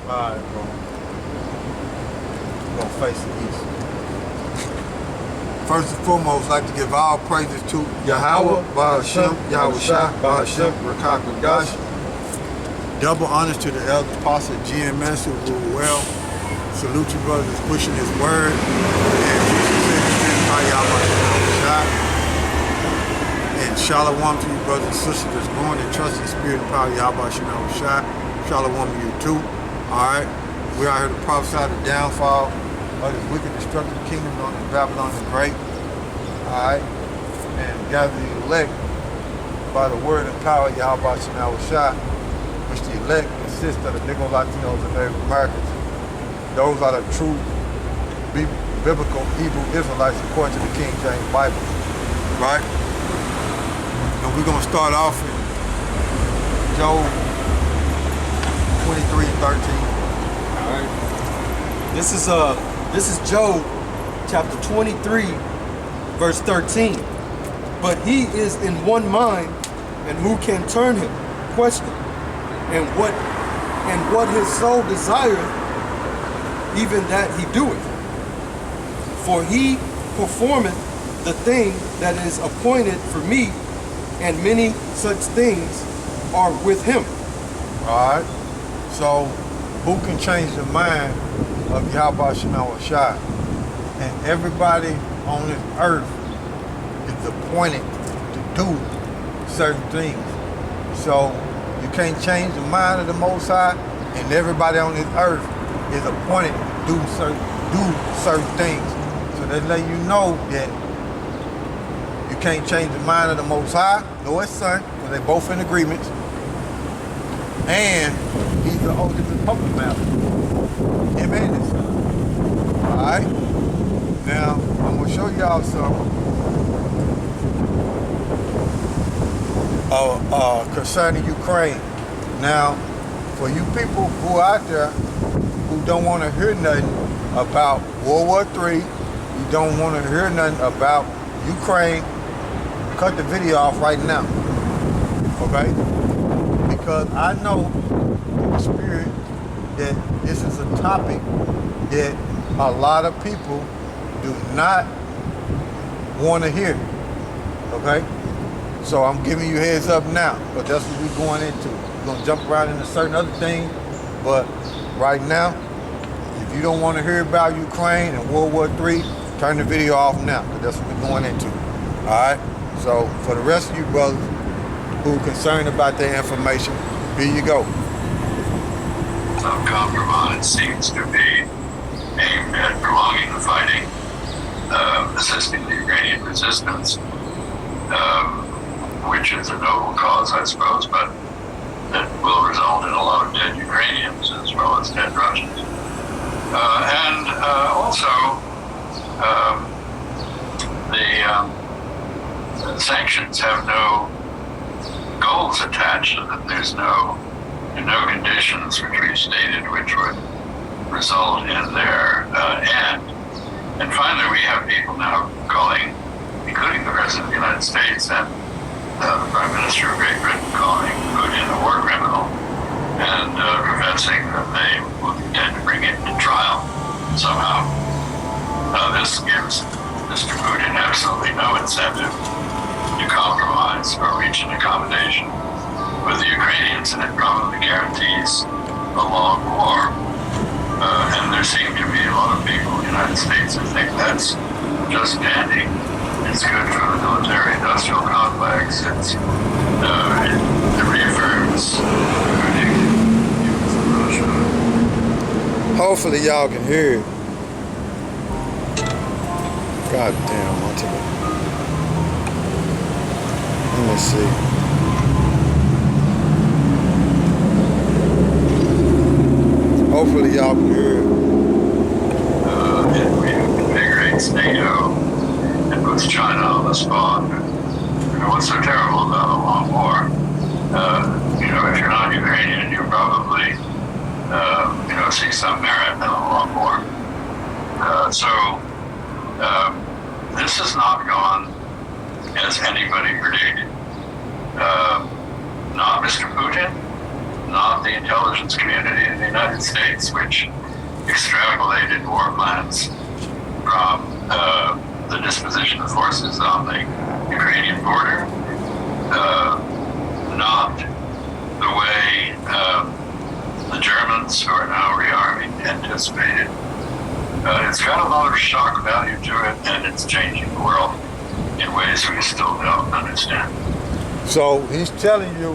Alright, bro. We're gonna face the east. First and foremost, I'd like to give all praises to YAHAWAH, SHAM, YAHAWASHI, Rakakagashi. Double honors to the elder apostle GMS who rule well. Salute you brothers pushing his word. And Jesus said, and shalom to you brothers and sisters that's growing and trusting the spirit and power of Yahweh Shai. Shalom to you too. Alright. We're out here to prophesy the downfall of this wicked, destructive kingdom known as Babylon the Great. Alright. And gather the elect by the word and power of Yahweh Shai, which the elect consist of the Negro, Latinos, and Native Americans. Those are the true biblical Hebrew Israelites according to the King James Bible. Right? And we're going to start off in Job 23:13. Alright. This is Job chapter 23, verse 13. But he is in one mind, and who can turn him? Question. And what his soul desireth, even that he doeth. For he performeth the thing that is appointed for me, and many such things are with him. Alright. So who can change the mind of Yahweh Shai? And everybody on this earth is appointed to do certain things. So you can't change the mind of the Most High, and everybody on this earth is appointed to do certain things. So they let you know that you can't change the mind of the Most High, nor his Son, because they're both in agreement. And he's the ultimate puppet master. Him and his Son. Alright? Now, I'm going to show y'all something concerning Ukraine. Now, for you people who are out there who don't want to hear nothing about World War III, you don't want to hear nothing about Ukraine, cut the video off right now. Okay? Because I know in the spirit that this is a topic that a lot of people do not want to hear. Okay? So I'm giving you heads up now, but that's what we're going into. We're going to jump around into certain other things, but right now, if you don't want to hear about Ukraine and World War III, turn the video off now, because that's what we're going into. Alright? So for the rest of you brothers who are concerned about that information, here you go. Some compromise seems to be aimed at prolonging the fighting, assisting the Ukrainian resistance, which is a noble cause, I suppose, but that will result in a lot of dead Ukrainians as well as dead Russians. And also, the sanctions have no goals attached, so that there's no conditions which we've stated which would result in their end. And finally, we have people now calling, including the President of the United States and the Prime Minister of Great Britain, calling Putin a war criminal and professing that they will intend to bring it to trial somehow. This gives Mr. Putin absolutely no incentive to compromise or reach an accommodation with the Ukrainians, and it probably guarantees a long war. And there seem to be a lot of people in the United States who think that's just dandy. It's good for the military-industrial complex. It reaffirms Russia. Hopefully y'all can hear it. God damn, I'll take it. Let me see. Hopefully y'all can hear it. It reinvigorates NATO and puts China on the spot. What's so terrible about a long war? If you're not Ukrainian, you probably, see some merit in a long war. This has not gone as anybody predicted. Not Mr. Putin, not the intelligence community in the United States, which extrapolated war plans from the disposition of forces on the Ukrainian border, not the way the Germans, who are now rearming, anticipated. It's got a lot of shock value to it, and it's changing the world in ways we still don't understand. So he's telling you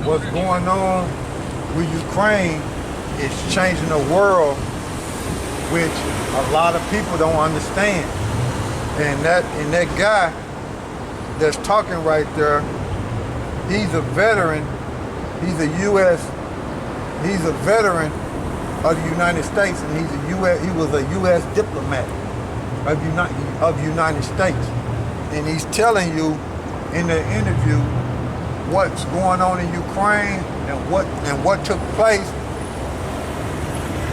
what's going on with Ukraine is changing the world, which a lot of people don't understand. And that guy that's talking right there, he's a veteran. He's a veteran of the United States, and he was a U.S. diplomat of United States. And he's telling you in the interview what's going on in Ukraine and what took place.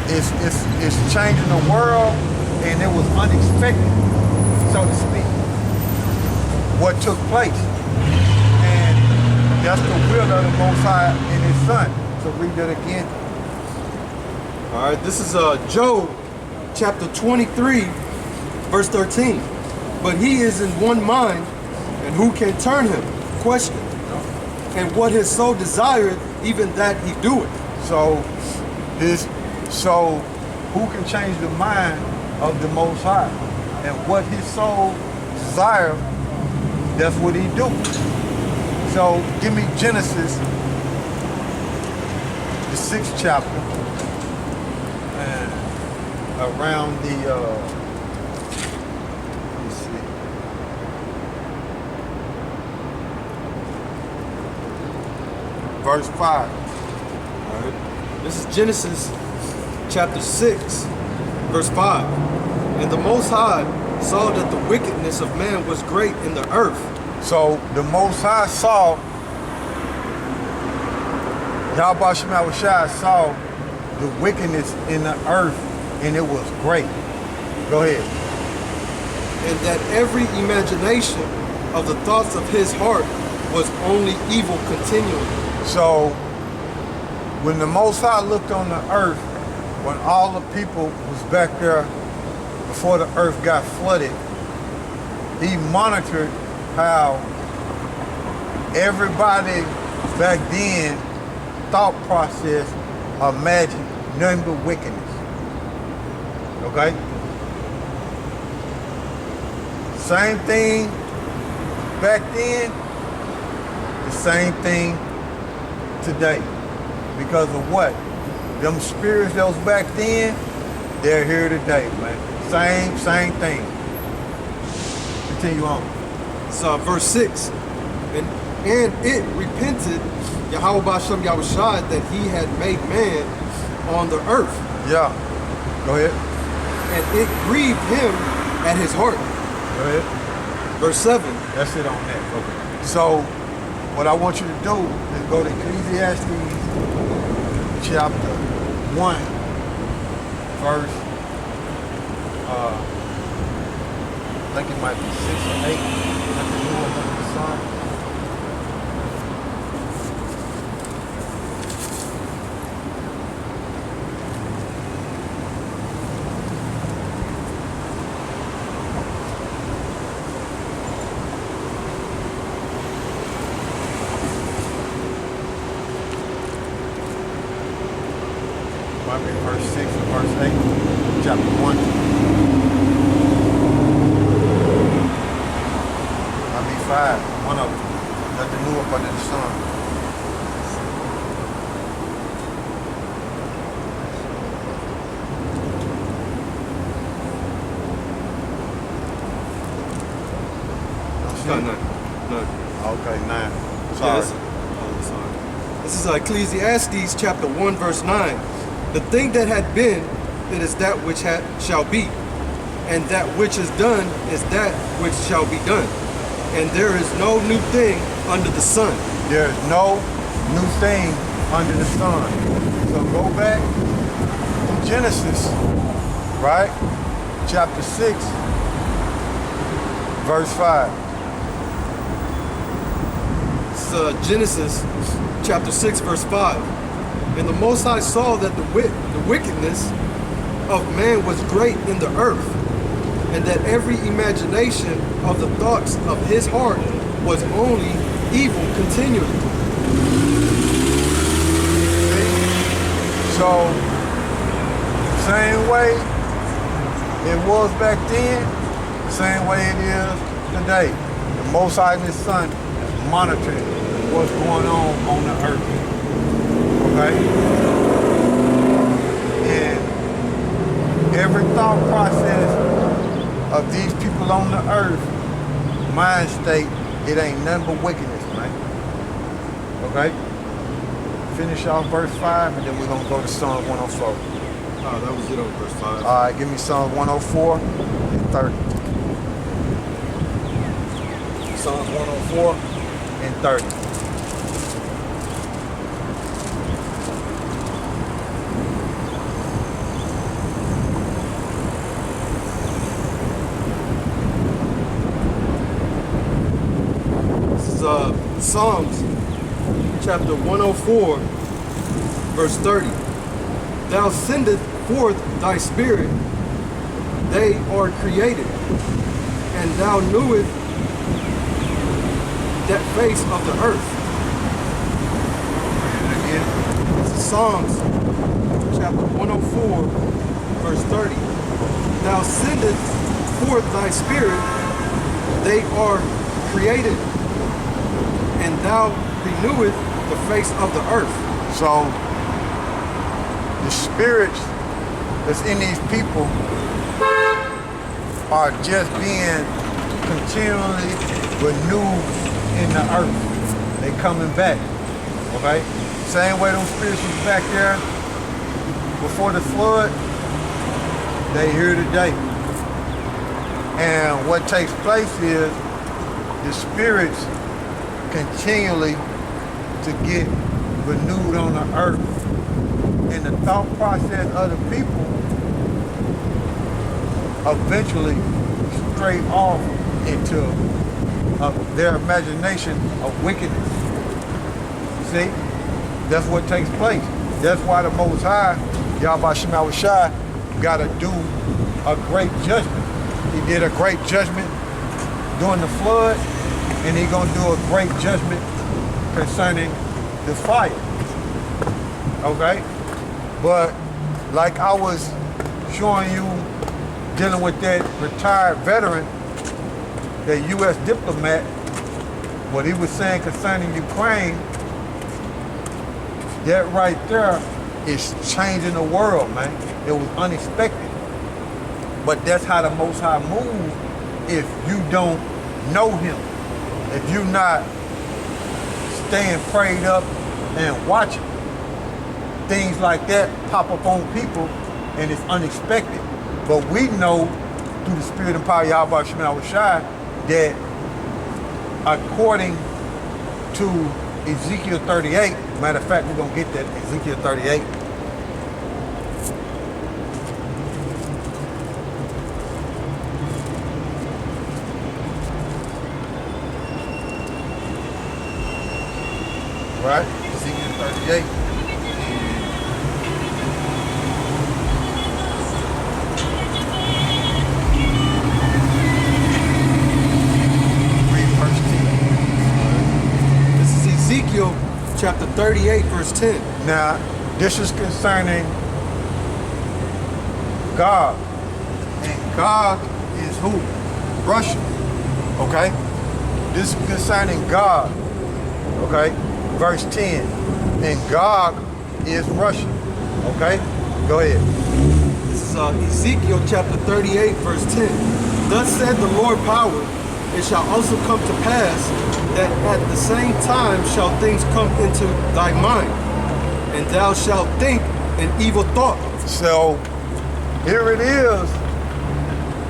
It's changing the world, and it was unexpected, so to speak, what took place. And that's the will of the Most High and His Son. So read that again. All right, this is Job chapter 23, verse 13. But he is in one mind, and who can turn him? Question. And what his soul desireth, even that he doeth. So who can change the mind of the Most High? And what his soul desires, that's what he do. So give me Genesis, the 6th chapter, and around the let's see. Verse 5. All right. This is Genesis chapter 6, verse 5. And the Most High saw that the wickedness of man was great in the earth. So the Most High saw, YAHAWASHI saw the wickedness in the earth, and it was great. Go ahead. And that every imagination of the thoughts of his heart was only evil continually. So when the Most High looked on the earth, when all the people was back there before the earth got flooded, he monitored how everybody back then thought process, imagined nothing but wickedness. Okay? Same thing back then, the same thing today. Because of what? Them spirits that was back then, they're here today, man. Same thing. Continue on. So verse 6. And it repented YAHAWASHI that he had made man on the earth. Yeah. Go ahead. And it grieved him at his heart. Go ahead. Verse 7. That's it on that. Okay. So what I want you to do is go to Ecclesiastes chapter 1, verse I think it might be 6 or 8. Let the new one under the sun. Might be verse 6 or verse 8, chapter 1. Might be 5, one of them. Nothing new up under the sun. No. Okay, 9. Yeah, Sorry. sorry. This is Ecclesiastes chapter 1, verse 9. The thing that had been, it is that which shall be. And that which is done is that which shall be done. And there is no new thing under the sun. There is no new thing under the sun. So go back to Genesis, right? Chapter 6, verse 5. It's Genesis chapter 6, verse 5. And the Most High saw that the wickedness of man was great in the earth, and that every imagination of the thoughts of his heart was only evil continually. So, same way it was back then, same way it is today. The Most High and His Son is monitoring what's going on the earth. Okay? And every thought process of these people on the earth, mind state, it ain't nothing but wickedness, man. Okay? Finish off verse 5, and then we're going to go to Psalm 104. Oh, that was it on verse 5. All right, give me Psalm 104 and 30. Psalm 104 and 30. This is Psalms chapter 104, verse 30. Thou sendest forth thy spirit, they are created, and thou knewest that face of the earth. And again, This is Psalms chapter 104, verse 30. Thou sendest forth thy spirit, they are created, and thou reneweth the face of the earth. so the spirits that's in these people are just being continually renewed in the earth. They coming back, okay? Same way those spirits was back there before the flood, they here today. And what takes place is the spirits continually to get renewed on the earth. And the thought process of the people eventually stray off into their imagination of wickedness. See? That's what takes place. That's why the Most High, YAHAWASHI, got to do a great judgment. He did a great judgment during the flood, and he's going to do a great judgment concerning the fire. Okay? But like I was showing you, dealing with that retired veteran, that U.S. diplomat, what he was saying concerning Ukraine, that right there is changing the world, man. It was unexpected. But that's how the Most High moves if you don't know Him. If you're not staying prayed up and watching. Things like that pop up on people and it's unexpected. But we know through the spirit and power of YAHAWASHI that according to Ezekiel 38, matter of fact, we're going to get that, Ezekiel 38. Right? Ezekiel 38. Ezekiel chapter 38, verse 10. Now, this is concerning Gog. And Gog is who? Russia. Okay? This is concerning Gog. Okay? Verse 10. And Gog is Russia. Okay? Go ahead. This is Ezekiel chapter 38, verse 10. Thus said the Lord power, it shall also come to pass that at the same time shall things come into thy mind, and thou shalt think an evil thought. So, here it is.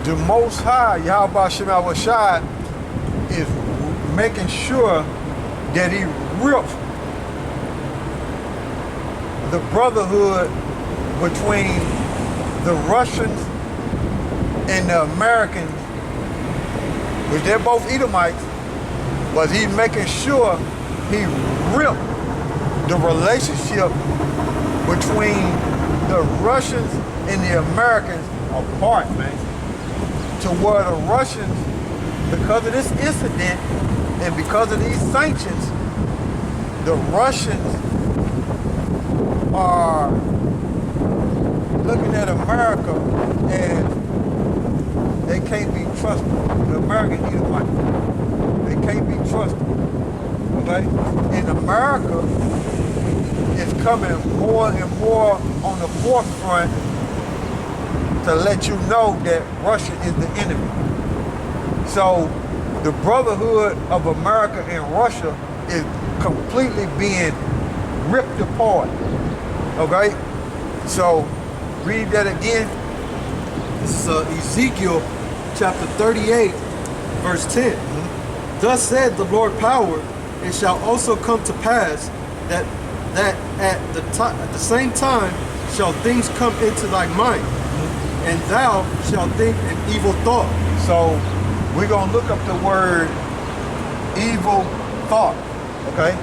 The Most High, YAHAWASHI, is making sure that He rips the brotherhood between the Russians and the Americans, which they're both Edomites, but He's making sure He ripped the relationship between the Russians and the Americans apart, man. To where the Russians, because of this incident and because of these sanctions, the Russians are looking at America and they can't be trusted. The American Edomite, they can't be trusted. Okay? And America is coming more and more on the forefront to let you know that Russia is the enemy. So the brotherhood of America and Russia is completely being ripped apart. Okay? So read that again. This is Ezekiel chapter 38, verse 10. Thus said the Lord power, it shall also come to pass that at the same time shall things come into thy mind, and thou shalt think an evil thought. So we're going to look up the word evil thought, okay?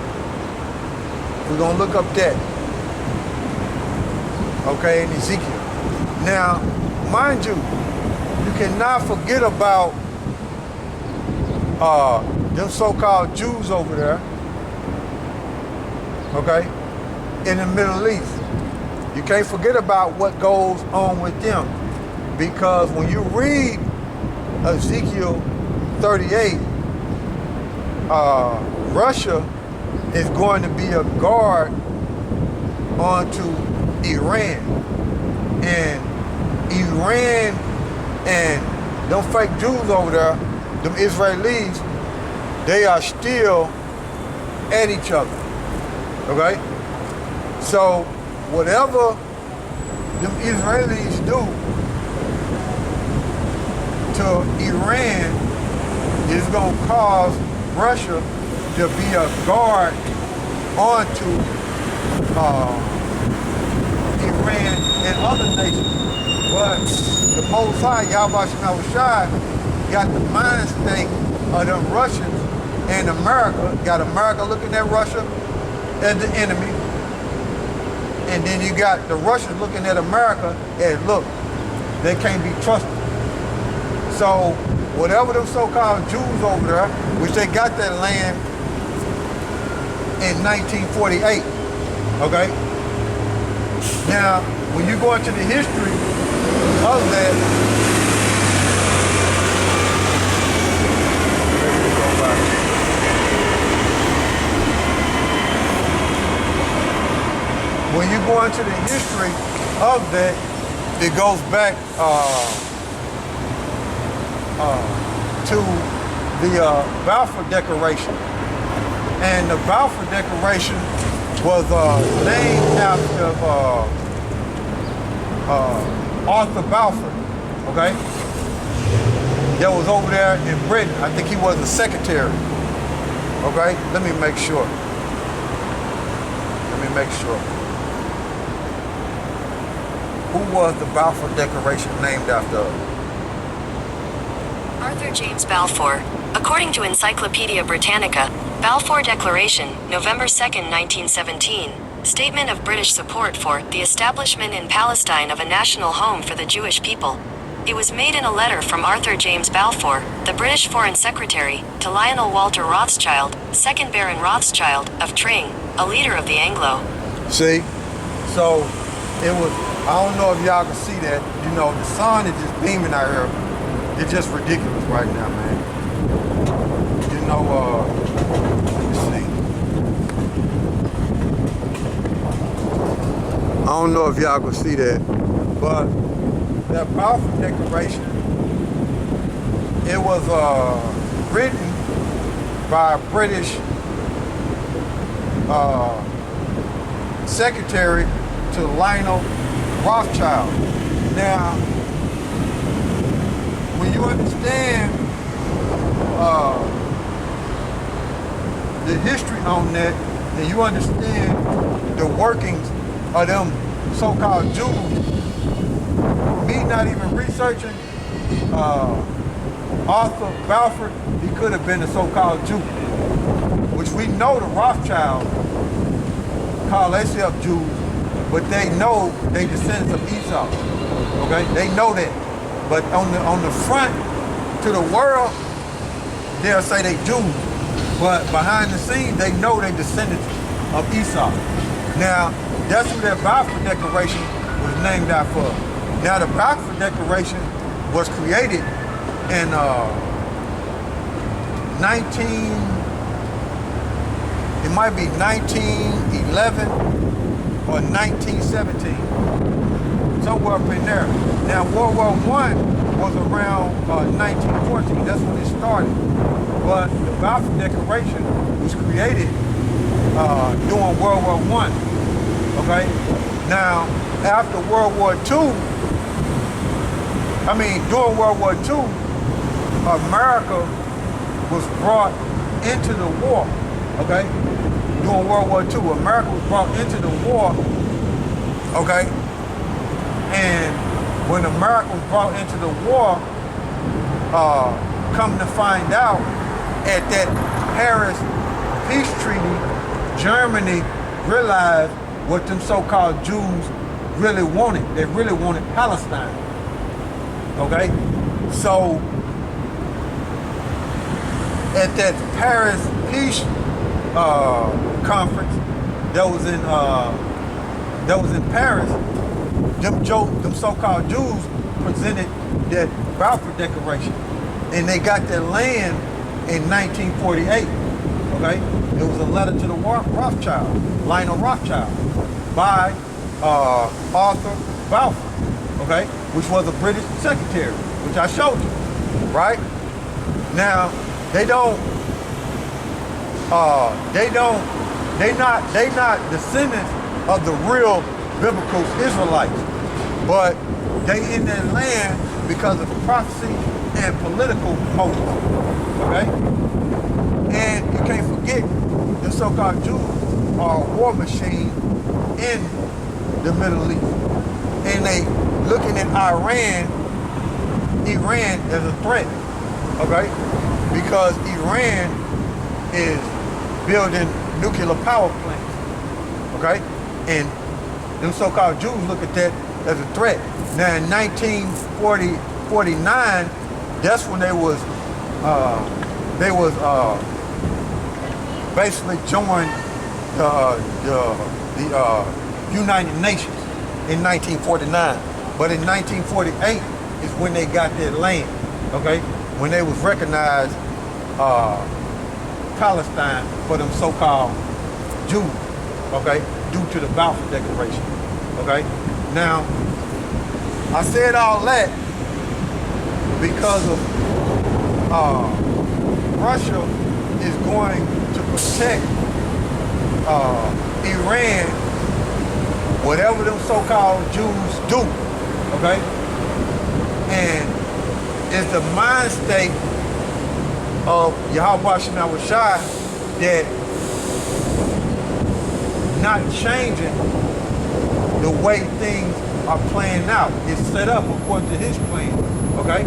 We're going to look up that, okay, in Ezekiel. Now, mind you, you cannot forget about them so-called Jews over there, okay, in the Middle East. You can't forget about what goes on with them, because when you read Ezekiel 38, Russia is going to be a guard onto Iran. And Iran and them fake Jews over there, them Israelis, they are still at each other. Okay? So whatever them Israelis do to Iran is going to cause Russia to be a guard onto Iran and other nations. But the Most High, YAHAWASHI, got the mind state of them Russians and America. Got America looking at Russia as the enemy. And then you got the Russians looking at America as, look, they can't be trusted. So whatever them so-called Jews over there, which they got that land in 1948, okay? Now, when you go into the history of that, when you go into the history of that, it goes back to the Balfour Declaration. And the Balfour Declaration was named after Arthur Balfour, okay? That was over there in Britain. I think he was the secretary, okay? Let me make sure. Who was the Balfour Declaration named after? Arthur James Balfour. According to Encyclopedia Britannica, Balfour Declaration, November 2nd, 1917, statement of British support for the establishment in Palestine of a national home for the Jewish people. It was made in a letter from Arthur James Balfour, the British Foreign Secretary, to Lionel Walter Rothschild, 2nd Baron Rothschild, of Tring, a leader of the Anglo. See? So, it was, I don't know if y'all can see that, you know, the sun is just beaming out here. It's just ridiculous right now, man. You know, let me see. I don't know if y'all can see that, but that Balfour Declaration, it was written by a British secretary to Lionel Rothschild. Now, when you understand the history on that, and you understand the workings of them so-called Jews, me not even researching Arthur Balfour, he could have been a so-called Jew, which we know the Rothschild call themselves Jews, but they know they descendants of Esau. Okay, they know that. But on the front to the world, they'll say they Jews, but behind the scenes, they know they descendants of Esau. Now, that's who that Balfour Declaration was named after. Now, the Balfour Declaration was created in 1911 or 1917, somewhere up in there. Now, World War I was around 1914. That's when it started. But the Balfour Declaration was created during World War I. Okay? Now, after World War II, during World War II, America was brought into the war. Okay? During World War II, America was brought into the war. Okay? And when America was brought into the war, come to find out, at that Paris peace treaty, Germany realized what them so-called Jews really wanted. They really wanted Palestine. Okay? So, at that Paris peace conference that was in Paris, them so-called Jews presented that Balfour Declaration, and they got their land in 1948. Okay, it was a letter to the Rothschild, Lionel Rothschild, by Arthur Balfour. Okay, which was a British secretary, which I showed you. Right now, they not descendants of the real biblical Israelites, but they in their land because of prophecy and political motives. Okay? And you can't forget the so-called Jews are a war machine in the Middle East. And they looking at Iran as a threat. Okay? Because Iran is building nuclear power plants. Okay? And them so-called Jews look at that as a threat. Now in 1949, that's when they was basically joined the United Nations in 1949. But in 1948 is when they got their land. Okay, when they was recognized Palestine for them so-called Jews. Okay, due to the Balfour Declaration. Okay, now I said all that because of Russia is going to protect Iran, whatever them so-called Jews do. Okay, and it's the mind state of YAHAWASHI that not changing the way things are playing out. It's set up according to his plan, okay?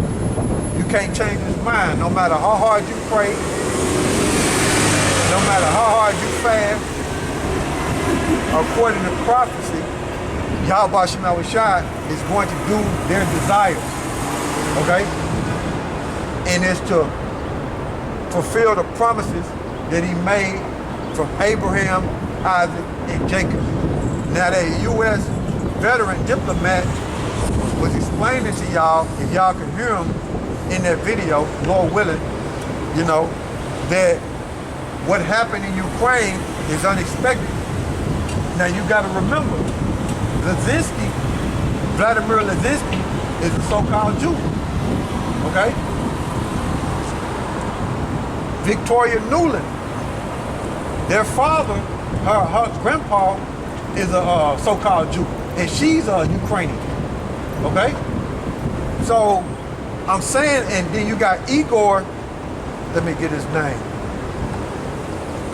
You can't change his mind no matter how hard you pray, no matter how hard you fast. According to prophecy, YAHAWASHI is going to do their desires, okay? And it's to fulfill the promises that he made from Abraham, Isaac, and Jacob. Now the U.S. veteran diplomat was explaining to y'all, if y'all can hear him in that video, Lord willing, you know, that what happened in Ukraine is unexpected. Now you gotta remember, Vladimir Zelensky is a so-called Jew, okay? Victoria Nuland, their father, her grandpa is a so-called Jew, and she's a Ukrainian, okay? So I'm saying, and then you got Igor, let me get his name.